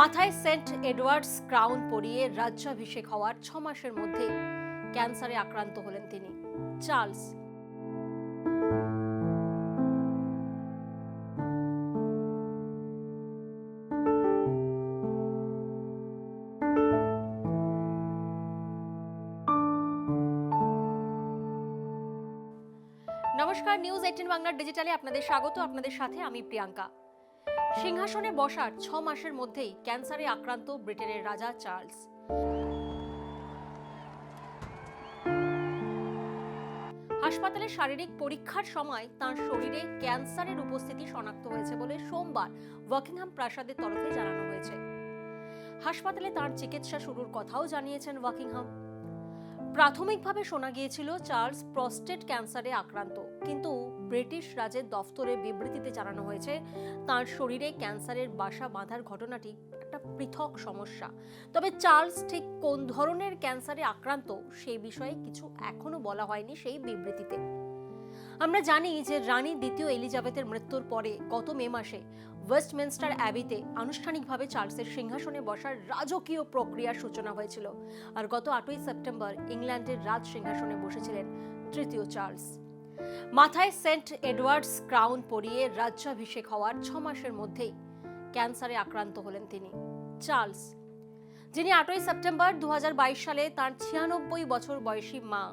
মাথায় Saint Edwards crown পরিয়ে রাজ্যাভিষেক হওয়ার 6 মাসের মধ্যেই ক্যান্সারে আক্রান্ত হলেন তিনি। চার্লস নমস্কার, নিউজ 18 বাংলার ডিজিটালে আপনাদের স্বাগত। আপনাদের সাথে আমি প্রিয়াঙ্কা। সিংহাসনে বসার 6 মাসের মধ্যেই ক্যান্সারে আক্রান্ত ব্রিটেনের রাজা চার্লস। হাসপাতালে শারীরিক পরীক্ষার সময় তার শরীরে ক্যান্সারের উপস্থিতি শনাক্ত হয়েছে বলে সোমবার বাকিংহাম প্রাসাদের তরফে জানানো হয়েছে। হাসপাতালে তার চিকিৎসা শুরুর কথাও জানিয়েছেন বাকিংহাম। প্রাথমিকভাবে শোনা গিয়েছিল চার্লস প্রস্টেট ক্যান্সারে আক্রান্ত, কিন্তু ব্রিটিশ রাজের দফতরের বিবৃতিতে জানানো হয়েছে তার শরীরে ক্যান্সারের বাসা বাঁধার ঘটনাটি একটা পৃথক সমস্যা। তবে চার্লস ঠিক কোন ধরনের ক্যান্সারে আক্রান্ত সেই বিষয়ে কিছু এখনো বলা হয়নি সেই বিবৃতিতে। আমরা জানি যে রানী দ্বিতীয় এলিজাবেথের মৃত্যুর পরে গত মে মাসে ওয়েস্টমিনস্টার অ্যাবিতে আনুষ্ঠানিকভাবে চার্লসের সিংহাসনে বসার রাজকীয় প্রক্রিয়ার সূচনা হয়েছিল। আর গত 8ই সেপ্টেম্বর ইংল্যান্ডের রাজ সিংহাসনে বসেছিলেন তৃতীয় চার্লস। মাথায় সেন্ট এডওয়ার্ডস ক্রাউন পরিয়ে রাজ্যাভিষেক হওয়ার 6 মাসের মধ্যেই ক্যান্সারে আক্রান্ত হলেন তিনি। চার্লস, যিনি 8ই সেপ্টেম্বর 2022 সালে তার 96 বছর বয়সী মা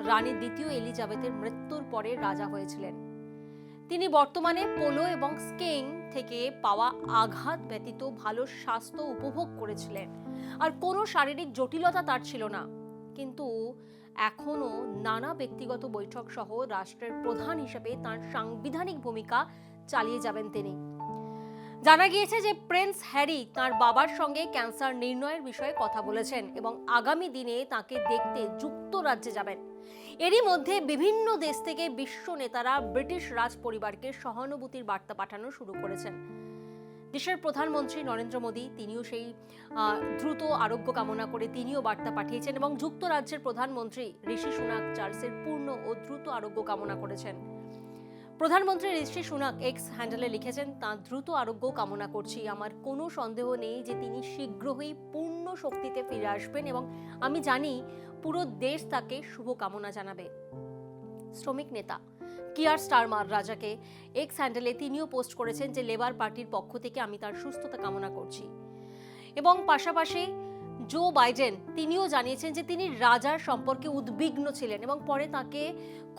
রানী দ্বিতীয় এলিজাবেথের মৃত্যুর পরে রাজা হয়েছিলেন। তিনি বর্তমানে পোলো এবং স্কিইং থেকে পাওয়া আঘাত ব্যতীত ভালো স্বাস্থ্য উপভোগ করেছিলেন, আর কোনো শারীরিক জটিলতা তার ছিল না। কিন্তু এখনো নানা ব্যক্তিগত বৈঠক সহ রাষ্ট্রের প্রধান হিসেবে তার সাংবিধানিক ভূমিকা চালিয়ে যাবেন তিনি। জানা গিয়েছে যে প্রিন্স হ্যারি তার বাবার সঙ্গে ক্যান্সার নির্ণয়ের বিষয়ে কথা বলেছেন এবং আগামী দিনে তাকে দেখতে যুক্তরাজ্যে যাবেন। এরই মধ্যে বিভিন্ন দেশ থেকে বিশ্ব নেতারা ব্রিটিশ রাজ পরিবারকে সহানুভূতির বার্তা পাঠানো শুরু করেছেন। দেশের প্রধানমন্ত্রী নরেন্দ্র মোদী তিনিও সেই দ্রুত আরোগ্য কামনা করে তিনিও বার্তা পাঠিয়েছেন এবং যুক্তরাজ্যের প্রধানমন্ত্রী ঋষি সুনাক চার্লসের পূর্ণ ও দ্রুত আরোগ্য কামনা করেছেন। প্রধানমন্ত্রী ঋষি সুনাক এক্স হ্যান্ডেলে লিখেছেন, তাঁর দ্রুত আরোগ্য কামনা করছি। আমার কোনো সন্দেহ নেই যে তিনি শীঘ্রই পূর্ণ শক্তিতে ফিরে আসবেন এবং আমি জানি পুরো দেশ তাকে শুভকামনা জানাবে। শ্রমিক নেতা কিয়ার স্টারমার রাজাকে এক্স হ্যান্ডেলে তিনিও পোস্ট করেছেন যে লেবার পার্টির পক্ষ থেকে আমি তার সুস্থতা কামনা করছি। এবং পাশাপাশি জো বাইডেন তিনিও জানিয়েছেন যে তিনি রাজার সম্পর্কে উদ্বিগ্ন ছিলেন এবং পরে তাকে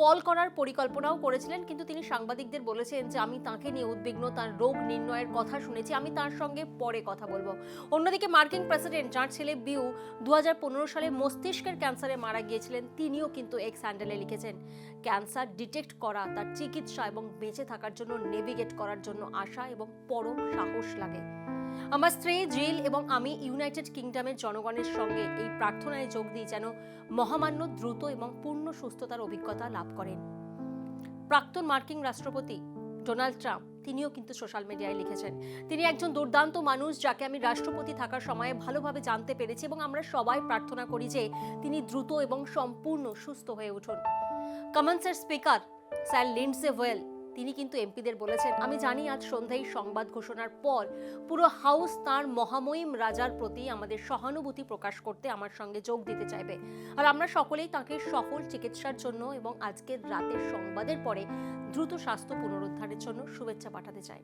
কল করার পরিকল্পনাও করেছিলেন, কিন্তু তিনি সাংবাদিকদের বলেছেন যে আমি তাকে নিয়ে উদ্বিগ্ন, তার রোগ নির্ণয়ের কথা শুনেছি, আমি তার সঙ্গে পরে কথা বলবো। অন্যদিকে মার্কিন প্রেসিডেন্ট যার ছেলে বিউ 2015 সালে মস্তিষ্কের ক্যান্সারে মারা গিয়েছিলেন, তিনিও কিন্তু এক্স হ্যান্ডেলে লিখেছেন, ক্যান্সার ডিটেক্ট করা, তার চিকিৎসা এবং বেঁচে থাকার জন্য নেভিগেট করার জন্য আশা এবং পরম সাহস লাগে। আমার স্ত্রী জিল এবং আমি ইউনাইটেড কিংডমের জনগণের সঙ্গে এই প্রার্থনায় যোগ দিই যেন মহামান্য দ্রুত এবং পূর্ণ সুস্থতার অভিজ্ঞতা লাভ করেন। প্রাক্তন মার্কিন রাষ্ট্রপতি ডোনাল্ড ট্রাম্প তিনিও কিন্তু সোশ্যাল মিডিয়ায় লিখেছেন, তিনি একজন দুর্দান্ত মানুষ যাকে আমি রাষ্ট্রপতি থাকার সময়ে ভালোভাবে জানতে পেরেছি এবং আমরা সবাই প্রার্থনা করি যে তিনি দ্রুত এবং সম্পূর্ণ সুস্থ হয়ে উঠুন। কমন্সের স্পিকার স্যার লিন্ডসে ওয়েল তিনি কিন্তু এমপিদের বলেছেন, আমি জানি আজ সন্ধ্যায় সংবাদ ঘোষণার পর পুরো হাউস তার মহামহিম রাজার প্রতি আমাদের সহানুভূতি প্রকাশ করতে আমার সঙ্গে যোগ দিতে চাইবে, আর আমরা সকলেই তাকে সফল চিকিৎসার জন্য এবং আজকের রাতের সংবাদের পরে দ্রুত স্বাস্থ্য পুনরুদ্ধারের জন্য শুভেচ্ছা পাঠাতে চাই।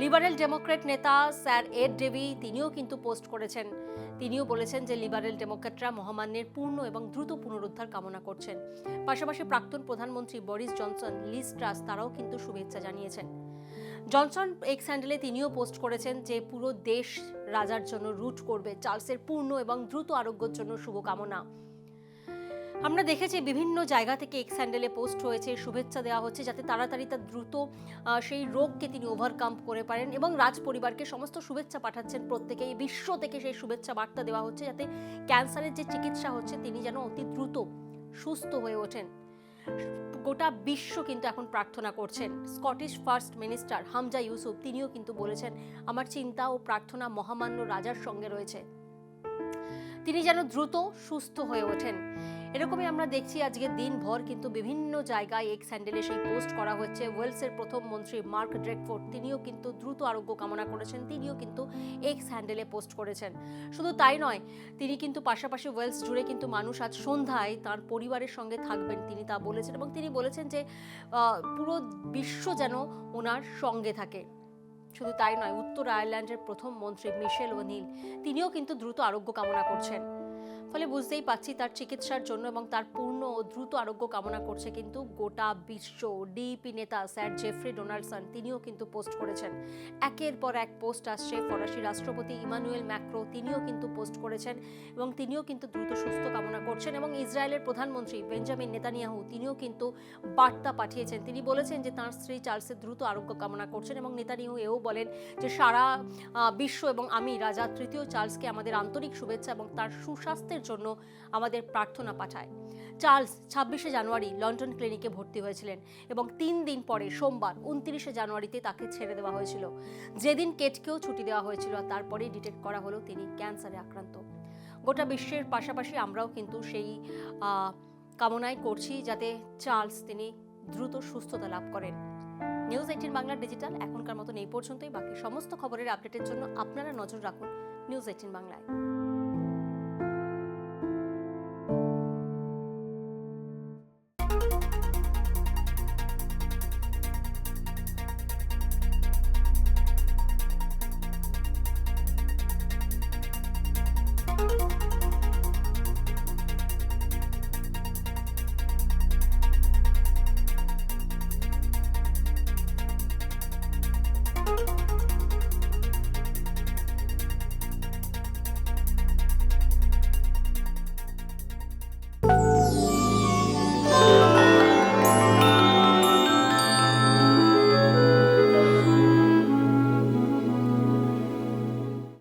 লিবারেল ডেমোক্র্যাট নেতা স্যার এড ডেভি তিনিও কিন্তু পোস্ট করেছেন, তিনিও বলেছেন যে লিবারেল ডেমোক্র্যাটরা মহামান্যের পূর্ণ এবং দ্রুত পুনরুদ্ধার কামনা করছেন। পাশাপাশি প্রাক্তন প্রধানমন্ত্রী বরিস জনসন, লিজ ট্রাস তারাও কিন্তু শুভেচ্ছা জানিয়েছেন। জনসন এক্স হ্যান্ডেলে তিনিও পোস্ট করেছেন যে পুরো দেশ রাজার জন্য রুট করবে, চার্লসের পূর্ণ এবং দ্রুত আরোগ্যের জন্য শুভকামনা। আমরা দেখেছি বিভিন্ন জায়গা থেকে এক্স হ্যান্ডেলে পোস্ট হয়েছে, শুভেচ্ছা দেওয়া হচ্ছে যাতে তাড়াতাড়ি তার দ্রুত সেই রোগকে তিনি ওভারকাম করে পারেন এবং রাজ পরিবারকে সমস্ত শুভেচ্ছা পাঠাচ্ছেন প্রত্যেকেই। বিশ্ব থেকে সেই শুভেচ্ছা বার্তা দেওয়া হচ্ছে যাতে ক্যান্সারের যে চিকিৎসা হচ্ছে তিনি যেন অতি দ্রুত সুস্থ হয়ে ওঠেন। গোটা বিশ্ব কিন্তু এখন প্রার্থনা করছেন। Scottish first minister Hamza Yusuf তিনিও কিন্তু বলেছেন, আমার চিন্তা ও প্রার্থনা মহামান্য রাজার সঙ্গে রয়েছে, তিনি যেন দ্রুত সুস্থ হয়ে ওঠেন। এরকমই আমরা দেখছি আজকে দিনভর কিন্তু বিভিন্ন জায়গায় এক্স হ্যান্ডেলে সেই পোস্ট করা হচ্ছে। ওয়েলসের প্রথম মন্ত্রী মার্ক ড্রেকফোর্ড তিনিও কিন্তু দ্রুত আরোগ্য কামনা করেছেন, তিনিও কিন্তু এক্স হ্যান্ডেলে পোস্ট করেছেন। শুধু তাই নয়, তিনি কিন্তু পাশাপাশি ওয়েলস জুড়ে কিন্তু মানুষ আজ সন্ধ্যায় তার পরিবারের সঙ্গে থাকবেন, তিনি তা বলেছেন। এবং তিনি বলেছেন যে পুরো বিশ্ব যেন ওনার সঙ্গে থাকে। শুধু তাই নয়, উত্তর আয়ারল্যান্ডের প্রথম মন্ত্রী মিশেল ওনিল তিনিও কিন্তু দ্রুত আরোগ্য কামনা করছেন। ফলে বুঝতেই পারছি তার চিকিৎসার জন্য এবং তার পূর্ণ ও দ্রুত আরোগ্য কামনা করছে কিন্তু গোটা বিশ্ব। ডিপি নেতা স্যার জেফ্রি ডোনাল্ডসন তিনিও কিন্তু পোস্ট করেছেন। একের পর এক পোস্ট আসছে। ফরাসি রাষ্ট্রপতি ইমানুয়েল ম্যাক্রো তিনিও কিন্তু পোস্ট করেছেন এবং তিনিও কিন্তু দ্রুত সুস্থ কামনা করছেন। এবং ইসরায়েলের প্রধানমন্ত্রী বেঞ্জামিন নেতানিয়াহু তিনিও কিন্তু বার্তা পাঠিয়েছেন। তিনি বলেছেন যে তাঁর স্ত্রী চার্লসের দ্রুত আরোগ্য কামনা করছেন এবং নেতানিয়াহু এও বলেন যে সারা বিশ্ব এবং আমি রাজা তৃতীয় চার্লসকে আমাদের আন্তরিক শুভেচ্ছা এবং তার সুস্বাস্থ্যের জন্য আমাদের প্রার্থনা পাঠায়। চার্লস 26শে জানুয়ারি লন্ডন ক্লিনিকে ভর্তি হয়েছিলেন এবং 3 দিন পরে সোমবার 29শে জানুয়ারিতে তাকে ছেড়ে দেওয়া হয়েছিল, যেদিন কেটকেও ছুটি দেওয়া হয়েছিল। আর তারপরেই ডিটেক্ট করা হলো তিনি ক্যান্সারে আক্রান্ত। গোটা বিশ্বের পাশাপাশি আমরাও কিন্তু সেই কামনাই করছি যাতে চার্লস তিনি দ্রুত সুস্থতা লাভ করেন। নিউজ 18 বাংলা ডিজিটাল এখনকার মতন এই পর্যন্তই। বাকি সমস্ত খবরের আপডেটের জন্য আপনারা নজর রাখুন নিউজ 18 বাংলায়।